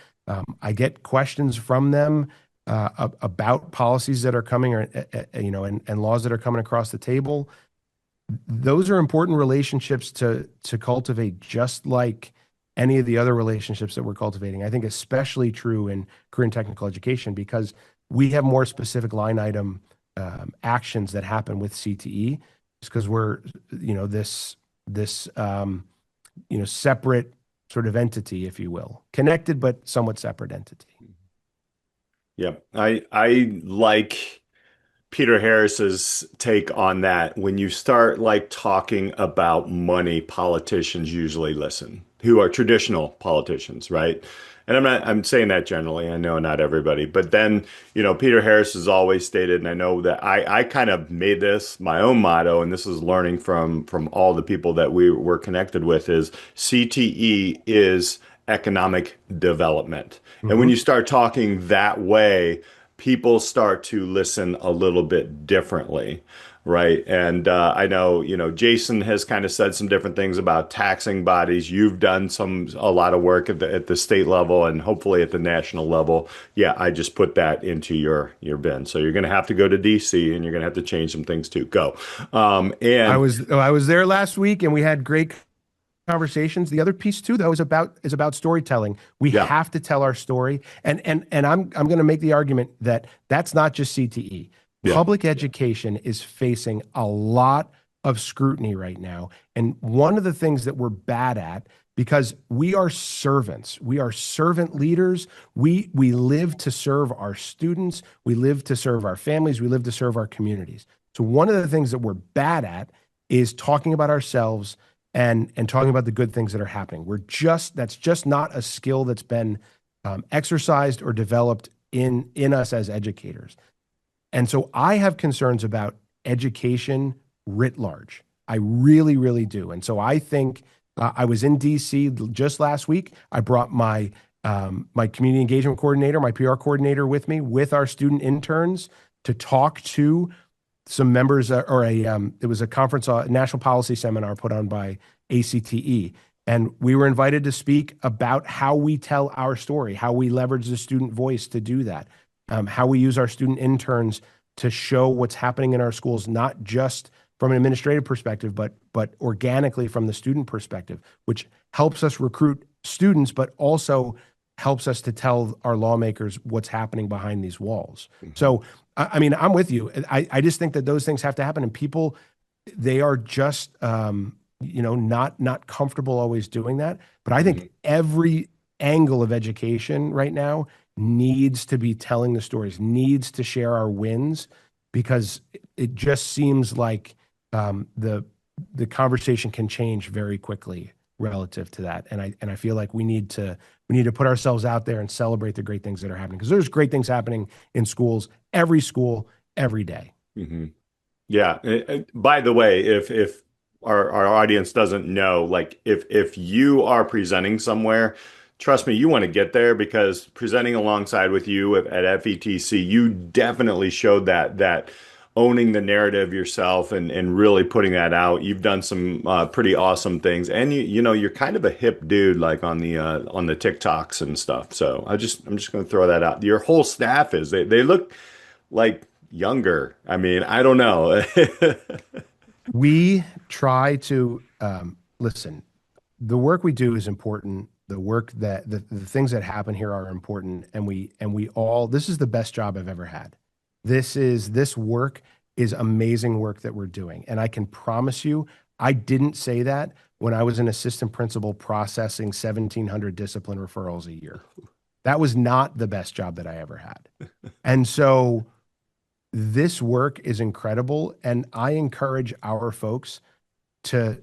I get questions from them about policies that are coming, or and laws that are coming across the table. Those are important relationships to cultivate, just like any of the other relationships that we're cultivating. I think especially true in career and technical education, because we have more specific line item actions that happen with CTE, because we're this separate sort of entity, if you will, connected but somewhat separate entity. Yeah, I like Peter Harris's take on that. When you start like talking about money, politicians usually listen. who are traditional politicians, right? And I'm saying that generally. I know not everybody, but then, Peter Harris has always stated, and I know that I kind of made this my own motto, and this is learning from all the people that we were connected with, is CTE is economic development. And when Mhm. you start talking that way, people start to listen a little bit differently. Right. And I know, Jason has kind of said some different things about taxing bodies. You've done a lot of work at the state level and hopefully at the national level. Yeah, I just put that into your bin. So you're going to have to go to DC and you're going to have to change some things too. Go. And I was there last week and we had great conversations. The other piece too, though, is about storytelling. We yeah, have to tell our story, and I'm going to make the argument that that's not just CTE. yeah. Public education is facing a lot of scrutiny right now, and one of the things that we're bad at, because we are servants, we are servant leaders. We live to serve our students, we live to serve our families, we live to serve our communities. So one of the things that we're bad at is talking about ourselves and talking about the good things that are happening. That's just not a skill that's been exercised or developed in us as educators. And so I have concerns about education writ large. I really, really do. And so I think I was in DC just last week. I brought my my community engagement coordinator, my PR coordinator with me, with our student interns to talk to some members it was a conference, a national policy seminar put on by ACTE. And we were invited to speak about how we tell our story, how we leverage the student voice to do that, how we use our student interns to show what's happening in our schools, not just from an administrative perspective, but organically from the student perspective, which helps us recruit students, but also helps us to tell our lawmakers what's happening behind these walls. Mhm. So, I mean, I'm with you. I just think that those things have to happen, and people, they are just, not comfortable always doing that. But I think every angle of education right now needs to be telling the stories, needs to share our wins, because it just seems like the conversation can change very quickly relative to that. And I feel like we need to put ourselves out there and celebrate the great things that are happening, because there's great things happening in schools, every day. Mm-hmm. Yeah. By the way, if our audience doesn't know, like if you are presenting somewhere, trust me, you want to get there, because presenting alongside with you at FETC, you definitely showed that owning the narrative yourself and really putting that out. You've done some pretty awesome things, and you're kind of a hip dude, like on the TikToks and stuff. So I'm just going to throw that out. Your whole staff they look like younger. I mean, I don't know. We try to listen. The work we do is important. The work that the things that happen here are important, and we all. This is the best job I've ever had. This work is amazing work that we're doing, and I can promise you, I didn't say that when I was an assistant principal processing 1,700 discipline referrals a year. That was not the best job that I ever had, and so. This work is incredible, and I encourage our folks to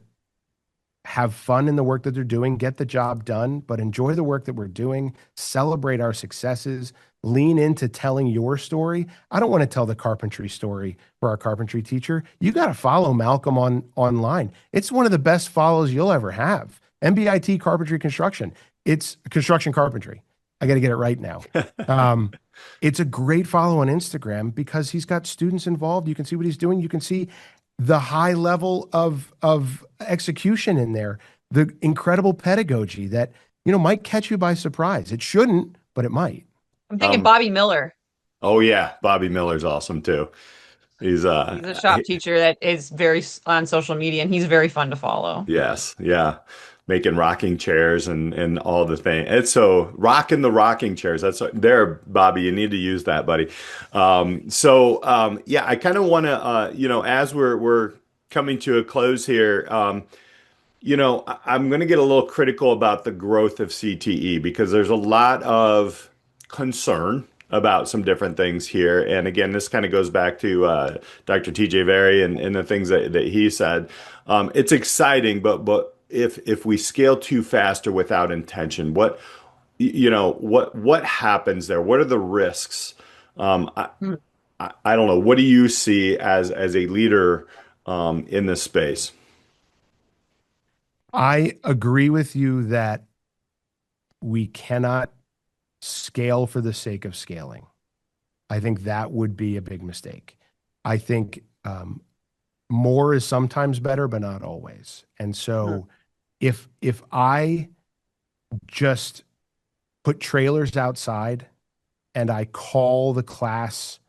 have fun in the work that they're doing, get the job done, but enjoy the work that we're doing, celebrate our successes, lean into telling your story. I don't want to tell the carpentry story for our carpentry teacher. You got to follow Malcolm online. It's one of the best follows you'll ever have. MBIT Carpentry Construction. It's construction carpentry. I got to get it right now. It's a great follow on Instagram because he's got students involved. You can see what he's doing. You can see the high level of execution in there, the incredible pedagogy that, might catch you by surprise. It shouldn't, but it might. I'm thinking Bobby Miller. Oh yeah, Bobby Miller's awesome too. He's a shop teacher that is very on social media, and he's very fun to follow. Yes, yeah. Making rocking chairs and all the things. It's so rocking the rocking chairs. That's there, Bobby. You need to use that, buddy. Yeah, I kind of want to, as we're coming to a close here, I'm going to get a little critical about the growth of CTE, because there's a lot of concern about some different things here. And again, this kind of goes back to Dr. TJ Very and the things that he said. It's exciting, but if we scale too fast or without intention? What happens there? What are the risks? Um, I, Hmm. I don't know. What do you see as a leader in this space? I agree with you that we cannot scale for the sake of scaling. I think that would be a big mistake. I think more is sometimes better, but not always. And Hmm. so if I just put trailers outside and I call the class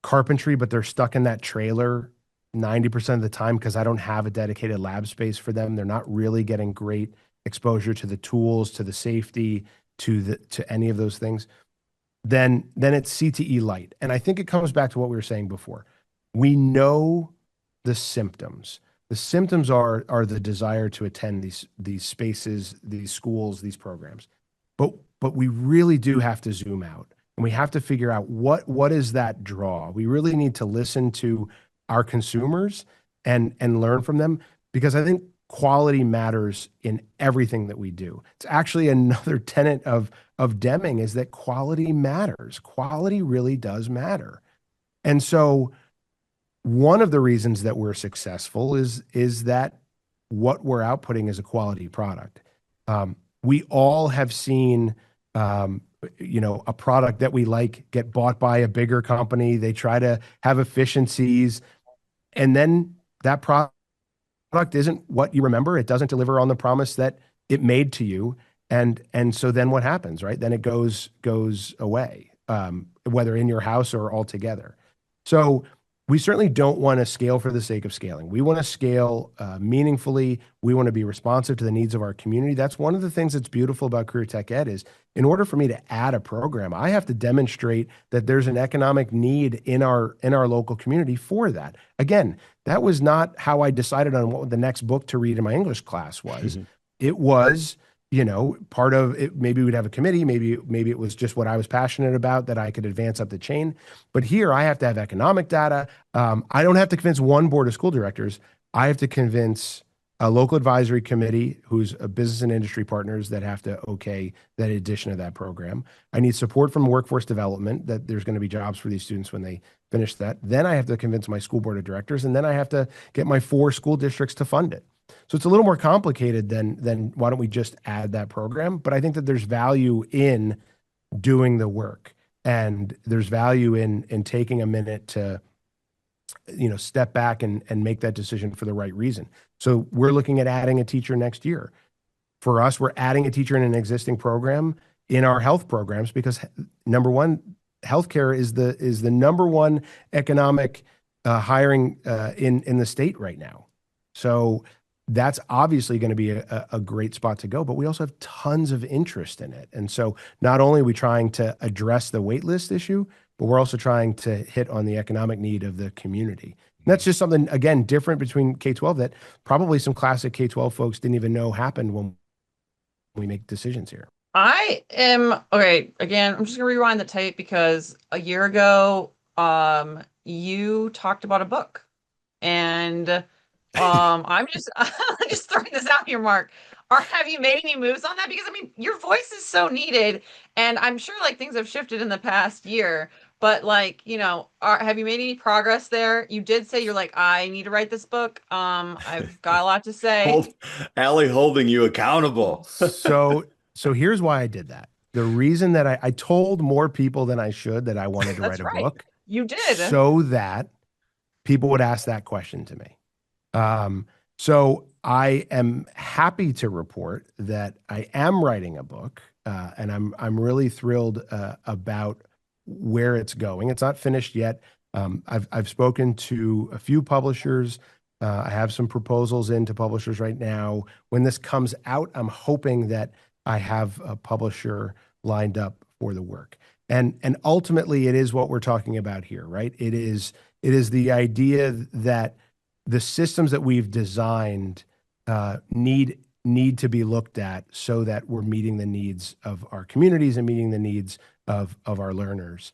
carpentry, but they're stuck in that trailer 90% of the time because I don't have a dedicated lab space for them. They're not really getting great exposure to the tools, to the safety, to any of those things. Then it's CTE light. And I think it comes back to what we were saying before. We know the symptoms. The symptoms are the desire to attend these spaces, these schools, these programs. But we really do have to zoom out and we have to figure out what is that draw. We really need to listen to our consumers and learn from them because I think quality matters in everything that we do. It's actually another tenet of Deming is that quality matters. Quality really does matter. And so one of the reasons that we're successful is that what we're outputting is a quality product. We all have seen, a product that we like get bought by a bigger company. They try to have efficiencies, and then that product isn't what you remember. It doesn't deliver on the promise that it made to you, and so then what happens, right? Then it goes away, whether in your house or altogether. So we certainly don't want to scale for the sake of scaling. We want to scale meaningfully. We want to be responsive to the needs of our community. That's one of the things that's beautiful about career tech ed is in order for me to add a program, I have to demonstrate that there's an economic need in our local community for that. Again, that was not how I decided on what the next book to read in my English class was. It was part of it. Maybe we'd have a committee. Maybe it was just what I was passionate about that I could advance up the chain. But here I have to have economic data. I don't have to convince one board of school directors. I have to convince a local advisory committee who's a business and industry partners that have to okay that addition of that program. I need support from workforce development that there's going to be jobs for these students when they finish that. Then I have to convince my school board of directors, and then I have to get my 4 school districts to fund it. So it's a little more complicated than why don't we just add that program? But I think that there's value in doing the work, and there's value in taking a minute to step back and make that decision for the right reason. So we're looking at adding a teacher next year. For us, we're adding a teacher in an existing program in our health programs because number one, healthcare is the number one economic hiring in the state right now. So that's obviously going to be a great spot to go, but we also have tons of interest in it. And so not only are we trying to address the wait list issue, but we're also trying to hit on the economic need of the community. And that's just something, again, different between K-12 that probably some classic K-12 folks didn't even know happened when we make decisions here. Okay, again, I'm just gonna rewind the tape because a year ago, you talked about a book. And I'm just just throwing this out here, Mark. Have you made any moves on that? Because I mean, your voice is so needed, and I'm sure like things have shifted in the past year. But like, have you made any progress there? You did say you're like, I need to write this book. I've got a lot to say. Alli holding you accountable. So here's why I did that. The reason that I told more people than I should that I wanted to That's write a right. book. You did. So that people would ask that question to me. So I am happy to report that I am writing a book, and I'm really thrilled about where it's going. It's not finished yet. I've spoken to a few publishers. I have some proposals into publishers right now. When this comes out, I'm hoping that I have a publisher lined up for the work. And ultimately, it is what we're talking about here, right? It is the idea that the systems that we've designed need to be looked at so that we're meeting the needs of our communities and meeting the needs of our learners.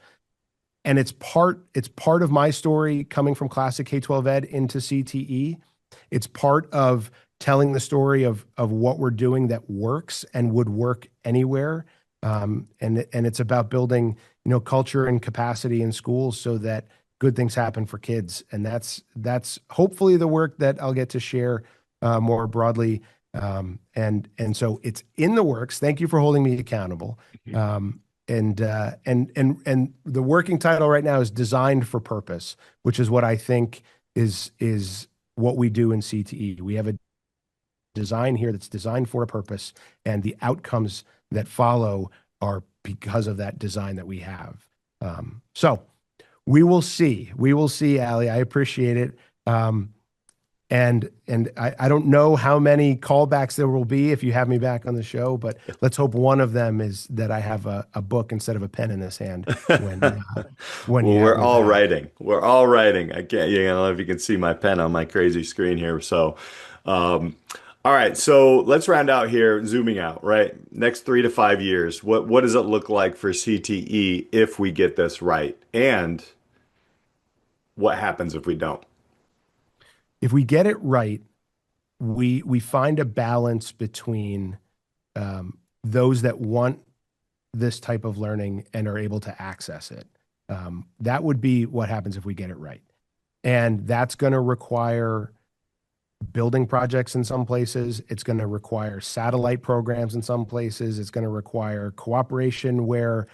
And it's part of my story coming from classic K-12 ed into CTE. It's part of telling the story of what we're doing that works and would work anywhere. And it's about building, culture and capacity in schools so that good things happen for kids. And that's hopefully the work that I'll get to share more broadly. And so it's in the works. Thank you for holding me accountable. And the working title right now is Designed for Purpose, which is what I think is what we do in CTE. We have a design here that's designed for a purpose, and the outcomes that follow are because of that design that we have. So we will see. We will see, Alli. I appreciate it. And I don't know how many callbacks there will be if you have me back on the show, but let's hope one of them is that I have a book instead of a pen in this hand when Well, you have we're me all back. writing. We're all writing. I can't, I don't know if you can see my pen on my crazy screen here. So, all right. So let's round out here, zooming out, right? Next 3 to 5 years, what does it look like for CTE if we get this right? And what happens if we don't? If we get it right, we find a balance between those that want this type of learning and are able to access it. That would be what happens if we get it right. And that's going to require building projects in some places. It's going to require satellite programs in some places. It's going to require cooperation where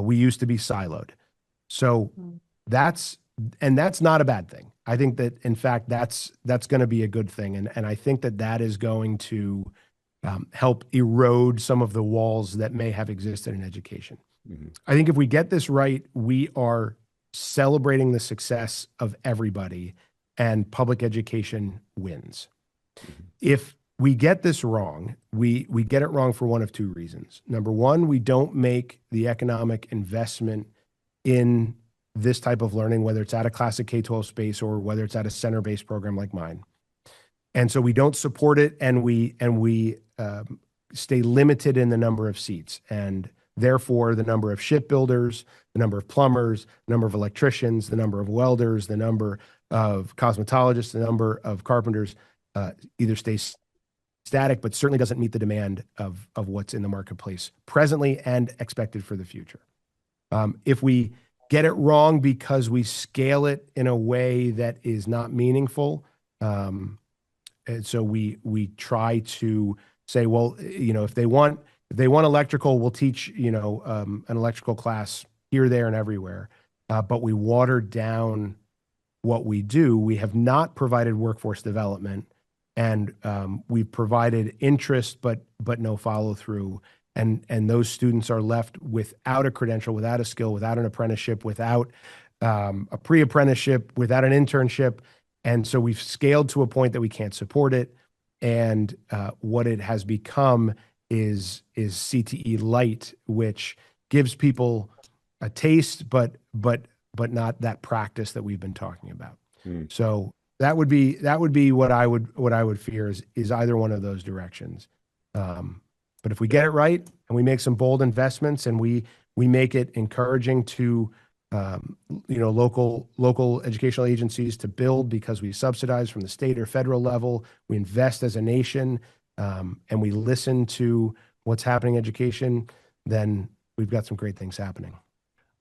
we used to be siloed. So that's not a bad thing. I think that, in fact, that's going to be a good thing. And I think that is going to help erode some of the walls that may have existed in education. Mm-hmm. I think if we get this right, we are celebrating the success of everybody, and public education wins. Mm-hmm. If we get this wrong, we get it wrong for one of two reasons. Number one, we don't make the economic investment in this type of learning, whether it's at a classic K-12 space or whether it's at a center-based program like mine. And so we don't support it, and we stay limited in the number of seats, and therefore the number of shipbuilders, the number of plumbers, the number of electricians, the number of welders, the number of cosmetologists, the number of carpenters either stays static, but certainly doesn't meet the demand of what's in the marketplace presently and expected for the future. If we get it wrong because we scale it in a way that is not meaningful, and so we try to say, well, if they want electrical, we'll teach an electrical class here, there, and everywhere, but we water down what we do. We have not provided workforce development, and we've provided interest but no follow through. And those students are left without a credential, without a skill, without an apprenticeship, without a pre-apprenticeship, without an internship. And so we've scaled to a point that we can't support it. And what it has become is CTE Light, which gives people a taste, but not that practice that we've been talking about. So that would be what I would fear is either one of those directions. But if we get it right and we make some bold investments and we make it encouraging to local educational agencies to build because we subsidize from the state or federal level, we invest as a nation, and we listen to what's happening in education, then we've got some great things happening.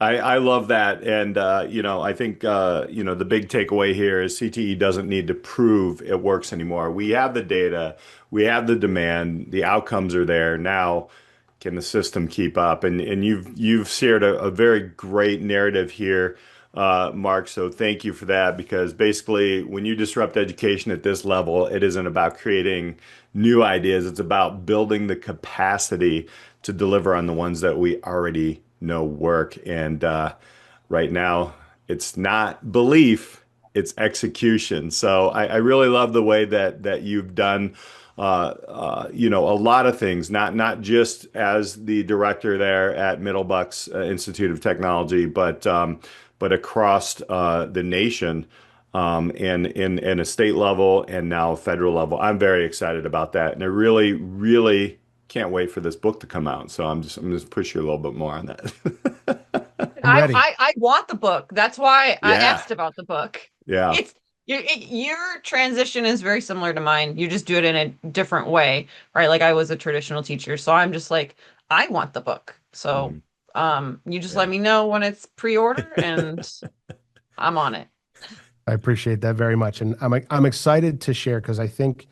I love that. And, I think, the big takeaway here is CTE doesn't need to prove it works anymore. We have the data, we have the demand, the outcomes are there. Now, can the system keep up? And you've shared a very great narrative here, Mark. So thank you for that, because basically when you disrupt education at this level, it isn't about creating new ideas. It's about building the capacity to deliver on the ones that we already know work. And right now it's not belief, it's execution. So I really love the way that you've done a lot of things, not just as the director there at Middlebucks Institute of Technology, but across the nation, and in a state level and now federal level. I'm very excited about that, and I really, really can't wait for this book to come out. So I'm just push you a little bit more on that. I want the book. That's why I Yeah. asked about the book. Yeah. Your transition is very similar to mine. You just do it in a different way, right? Like I was a traditional teacher, so I'm just like, I want the book. So, you just let me know when it's pre-order and I'm on it. I appreciate that very much, and I'm excited to share because I think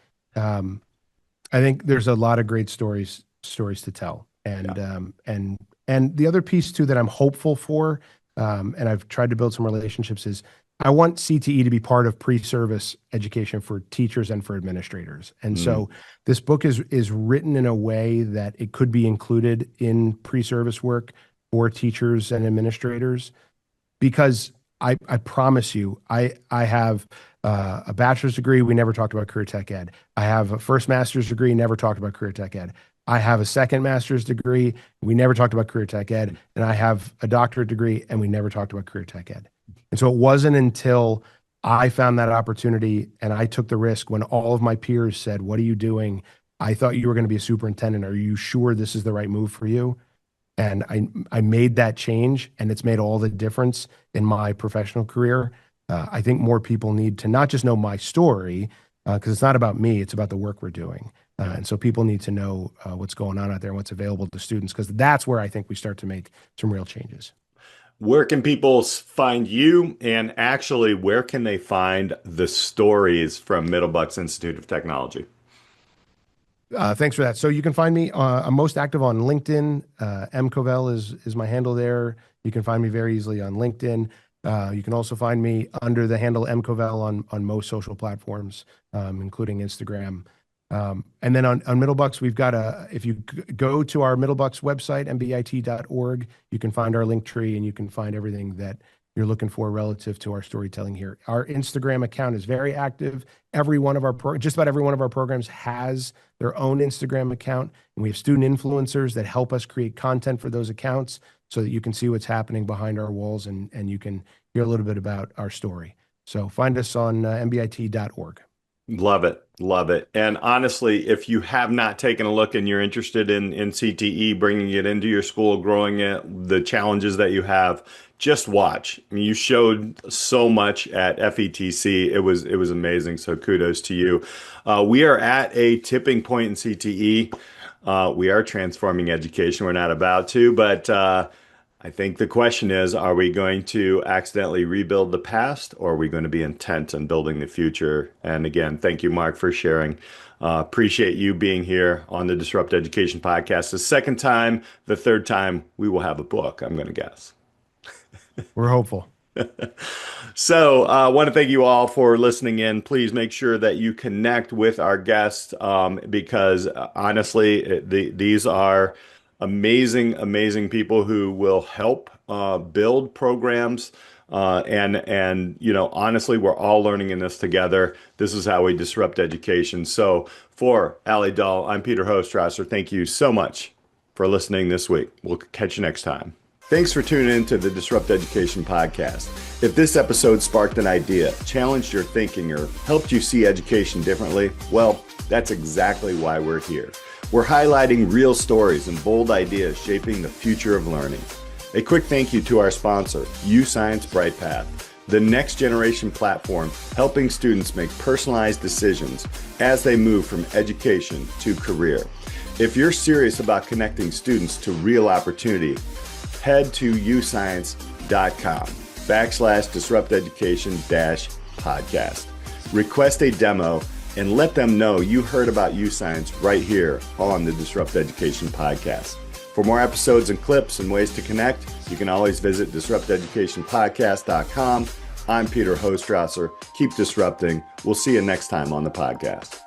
there's a lot of great stories to tell, and the other piece too that I'm hopeful for, and I've tried to build some relationships is I want CTE to be part of pre-service education for teachers and for administrators, and so this book is written in a way that it could be included in pre-service work for teachers and administrators, because I promise you, I have a bachelor's degree. We never talked about career tech ed. I have a first master's degree. Never talked about career tech ed. I have a second master's degree. We never talked about career tech ed. And I have a doctorate degree, and we never talked about career tech ed. And so it wasn't until I found that opportunity and I took the risk when all of my peers said, "What are you doing? I thought you were going to be a superintendent. Are you sure this is the right move for you?" And I made that change, and it's made all the difference in my professional career. I think more people need to not just know my story, because it's not about me, it's about the work we're doing. And so people need to know what's going on out there and what's available to students, because that's where I think we start to make some real changes. Where can people find you, and actually where can they find the stories from Middlebucks Institute of Technology? Thanks for that. So you can find me, I'm most active on LinkedIn. Covelle is my handle there. You can find me very easily on LinkedIn. You can also find me under the handle Covelle on most social platforms, including Instagram. And then on Middlebucks, we've got if you go to our Middlebucks website, mbit.org, you can find our link tree and you can find everything that you're looking for relative to our storytelling here. Our Instagram account is very active. Just about every one of our programs has their own Instagram account, and we have student influencers that help us create content for those accounts so that you can see what's happening behind our walls and you can hear a little bit about our story. So find us on mbit.org. Love it. Love it. And honestly, if you have not taken a look and you're interested in CTE, bringing it into your school, growing it, the challenges that you have, just watch. I mean, you showed so much at FETC. It was amazing. So kudos to you. We are at a tipping point in CTE. We are transforming education. We're not about to, but I think the question is, are we going to accidentally rebuild the past, or are we going to be intent on building the future? And again, thank you, Mark, for sharing. Appreciate you being here on the Disrupt Education podcast. The second time, the third time, we will have a book, I'm going to guess. We're hopeful. So I want to thank you all for listening in. Please make sure that you connect with our guests because honestly, these are amazing people who will help build programs. And you know, honestly, we're all learning in this together. This is how we disrupt education. So for Alli Dahl, I'm Peter Hostrawser. Thank you so much for listening this week. We'll catch you next time. Thanks for tuning in to the Disrupt Education podcast. If this episode sparked an idea, challenged your thinking, or helped you see education differently, well, that's exactly why we're here. We're highlighting real stories and bold ideas shaping the future of learning. A quick thank you to our sponsor, UScience BrightPath, the next generation platform helping students make personalized decisions as they move from education to career. If you're serious about connecting students to real opportunity, head to uscience.com/disrupt education-podcast. Request a demo and let them know you heard about UScience right here on the Disrupt Education podcast. For more episodes and clips and ways to connect, you can always visit disrupteducationpodcast.com. I'm Peter Hostrawser. Keep disrupting. We'll see you next time on the podcast.